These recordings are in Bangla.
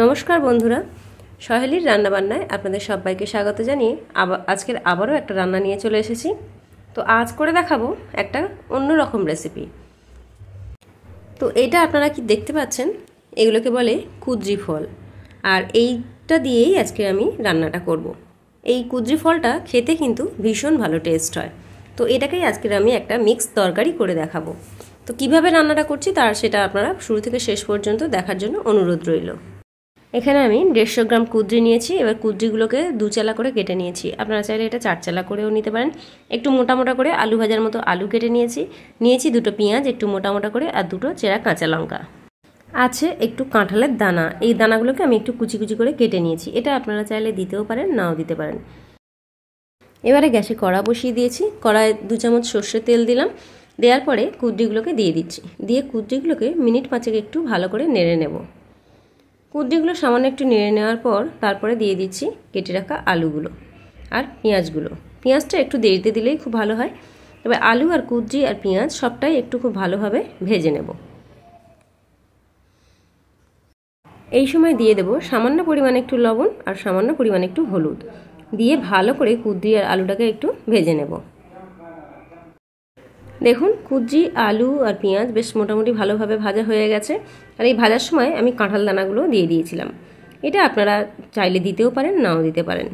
নমস্কার বন্ধুরা, সহেলির রান্নাবান্নায় আপনাদের সবাইকে স্বাগত জানিয়ে আজকের আবারও একটা রান্না নিয়ে চলে এসেছি। তো আজ করে দেখাবো একটা অন্যরকম রেসিপি। তো এটা আপনারা কি দেখতে পাচ্ছেন, এগুলোকে বলে কুদ্রি ফল, আর এইটা দিয়েই আজকে আমি রান্নাটা করব। এই কুদ্রি ফলটা খেতে কিন্তু ভীষণ ভালো টেস্ট হয়। তো এটাকেই আজকে আমি একটা মিক্স তরকারি করে দেখাবো। তো কিভাবে রান্নাটা করছি সেটা আপনারা শুরু থেকে শেষ পর্যন্ত দেখার জন্য অনুরোধ রইল। এখানে আমি 150 গ্রাম কুদ্রি নিয়েছি। এবার কুদ্রিগুলোকে 2 চালা করে কেটে নিয়েছি। আপনারা চাইলে এটা 4 চালা করেও নিতে পারেন। একটু মোটা মোটা করে আলু ভাজার মতো আলু কেটে নিয়েছি 2টো পেঁয়াজ একটু মোটা মোটা করে, আর 2টো চেরা কাঁচা লঙ্কা আছে, একটু কাঁঠালের দানা। এই দানাগুলোকে আমি একটু কুচি কুচি করে কেটে নিয়েছি। এটা আপনারা চাইলে দিতেও পারেন, নাও দিতে পারেন। এবারে গ্যাসে কড়া বসিয়ে দিয়েছি। কড়ায় 2 চামচ সর্ষের তেল দিলাম। দেওয়ার পরে কুদ্রিগুলোকে দিয়ে দিচ্ছি। দিয়ে কুদ্রিগুলোকে মিনিট 5 একটু ভালো করে নেড়ে নেব। কুদ্রিগুলো সামান্য একটু নেড়ে নেওয়ার পর তারপরে দিয়ে দিচ্ছি কেটে রাখা আলুগুলো আর পেঁয়াজগুলো। পেঁয়াজটা একটু দেরিতে দিলেই খুব ভালো হয়। তবে আলু আর কুদ্রি আর পেঁয়াজ সবটাই একটু খুব ভালোভাবে ভেজে নেব। এই সময় দিয়ে দেব সামান্য পরিমাণে একটু লবণ আর সামান্য পরিমাণে একটু হলুদ, দিয়ে ভালো করে কুদ্রি আর আলুটাকে একটু ভেজে নেব। দেখুন, কুদ্রি আলু আর পেঁয়াজ বেশ মোটামুটি ভালোভাবে ভাজা হয়ে গেছে। আর এই ভাজার সময় আমি কাঁঠাল দানাগুলো দিয়ে দিয়েছিলাম। এটা আপনারা চাইলে দিতেও পারেন, নাও দিতে পারেন।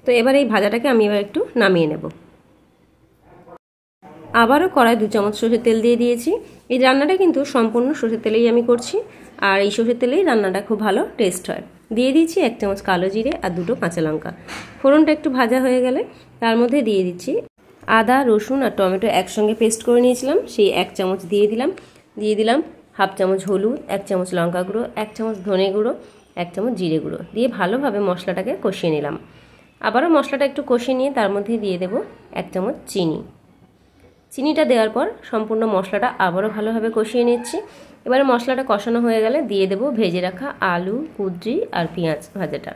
তো এবার এই ভাজাটাকে আমি এবার একটু নামিয়ে নেব। আবারও কড়ায় 2 চামচ সরষের তেল দিয়ে দিয়েছি। এই রান্নাটা কিন্তু সম্পূর্ণ সরষের তেলেই আমি করছি, আর এই সরষের তেলেই রান্নাটা খুব ভালো টেস্ট হয়। দিয়ে দিচ্ছি 1 চামচ কালো জিরে আর 2টো কাঁচা লঙ্কা। ফোড়নটা একটু ভাজা হয়ে গেলে তার মধ্যে দিয়ে দিচ্ছি আদা, রসুন আর টমেটো একসঙ্গে পেস্ট করে নিয়েছিলাম, সেই 1 চামচ দিয়ে দিলাম 1/2 চামচ হলুদ, 1 চামচ লঙ্কা গুঁড়ো, 1 চামচ ধনে গুঁড়ো, 1 চামচ জিরে গুঁড়ো দিয়ে ভালোভাবে মশলাটাকে কষিয়ে নিলাম। আবারও মশলাটা একটু কষিয়ে নিয়ে তার মধ্যে দিয়ে দেব 1 চামচ চিনিটা দেওয়ার পর সম্পূর্ণ মশলাটা আবারও ভালোভাবে কষিয়ে নিচ্ছি। এবারে মশলাটা কষানো হয়ে গেলে দিয়ে দেব ভেজে রাখা আলু, কুদ্রি আর পেঁয়াজ ভাজাটা।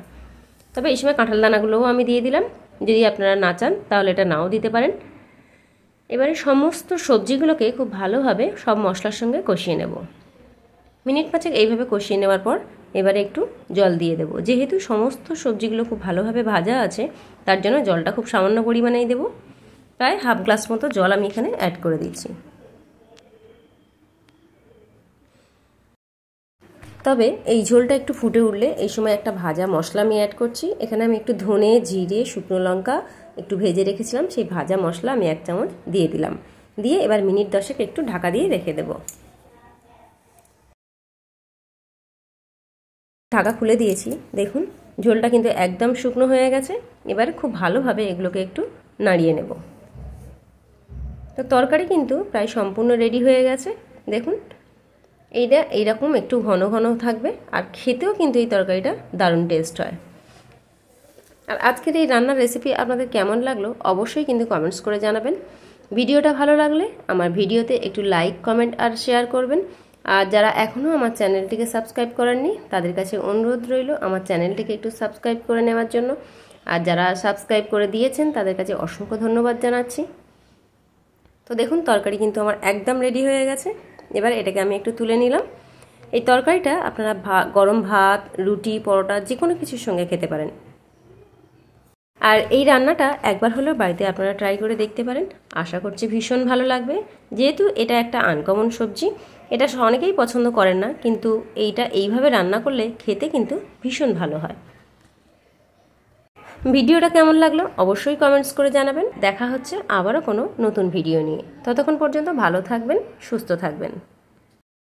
তবে এই সময় কাঁঠাল দানাগুলোও আমি দিয়ে দিলাম। যদি আপনারা না চান তাহলে এটা নাও দিতে পারেন। এবারে সমস্ত সবজিগুলোকে খুব ভালোভাবে সব মশলার সঙ্গে কষিয়ে নেব। মিনিট 5 এইভাবে কষিয়ে নেওয়ার পর এবারে একটু জল দিয়ে দেব। যেহেতু সমস্ত সবজিগুলো খুব ভালোভাবে ভাজা আছে, তার জন্য জলটা খুব সামান্য পরিমাণেই দেব। প্রায় 1/2 গ্লাস মতো জল আমি এখানে অ্যাড করে দিচ্ছি। তবে এই ঝোলটা একটু ফুটে উঠলে এই সময় একটা ভাজা মশলা আমি অ্যাড করছি। এখানে আমি একটু ধনে, জিরে, শুকনো লঙ্কা একটু ভেজে রেখেছিলাম, সেই ভাজা মশলা আমি 1 চামচ দিয়ে দিলাম। দিয়ে এবার মিনিট 10 একটু ঢাকা দিয়ে রেখে দেব। ঢাকা খুলে দিয়েছি। দেখুন, ঝোলটা কিন্তু একদম শুকনো হয়ে গেছে। এবার খুব ভালোভাবে এগুলোকে একটু নাড়িয়ে নেব। তো তরকারি কিন্তু প্রায় সম্পূর্ণ রেডি হয়ে গেছে। দেখুন, এইটা এইরকম একটু ঘন ঘন থাকবে, আর খেতেও কিন্তু এই তরকারিটা দারুণ টেস্ট হয়। আর আজকের এই রান্নার রেসিপি আপনাদের কেমন লাগলো অবশ্যই কিন্তু কমেন্টস করে জানাবেন। ভিডিওটা ভালো লাগলে আমার ভিডিওতে একটু লাইক, কমেন্ট আর শেয়ার করবেন। আর যারা এখনও আমার চ্যানেলটিকে সাবস্ক্রাইব করেননি তাদের কাছে অনুরোধ রইল আমার চ্যানেলটিকে একটু সাবস্ক্রাইব করে নেওয়ার জন্য। আর যারা সাবস্ক্রাইব করে দিয়েছেন তাদের কাছে অসংখ্য ধন্যবাদ জানাচ্ছি। তো দেখুন, তরকারি কিন্তু আমার একদম রেডি হয়ে গেছে। এবার এটাকে আমি একটু তুলে নিলাম। এই তরকারিটা আপনারা গরম ভাত, রুটি, পরোটা যে কোনো কিছুর সঙ্গে খেতে পারেন। আর এই রান্নাটা একবার হলেও বাড়িতে আপনারা ট্রাই করে দেখতে পারেন। আশা করছি ভীষণ ভালো লাগবে। যেহেতু এটা একটা আনকমন সবজি, এটা অনেকেই পছন্দ করেন না, কিন্তু এইভাবে রান্না করলে খেতে কিন্তু ভীষণ ভালো হয়। ভিডিওটা কেমন লাগলো অবশ্যই কমেন্টস করে জানাবেন। দেখা হচ্ছে আবারও কোনো নতুন ভিডিও নিয়ে। ততক্ষণ পর্যন্ত ভালো থাকবেন, সুস্থ থাকবেন।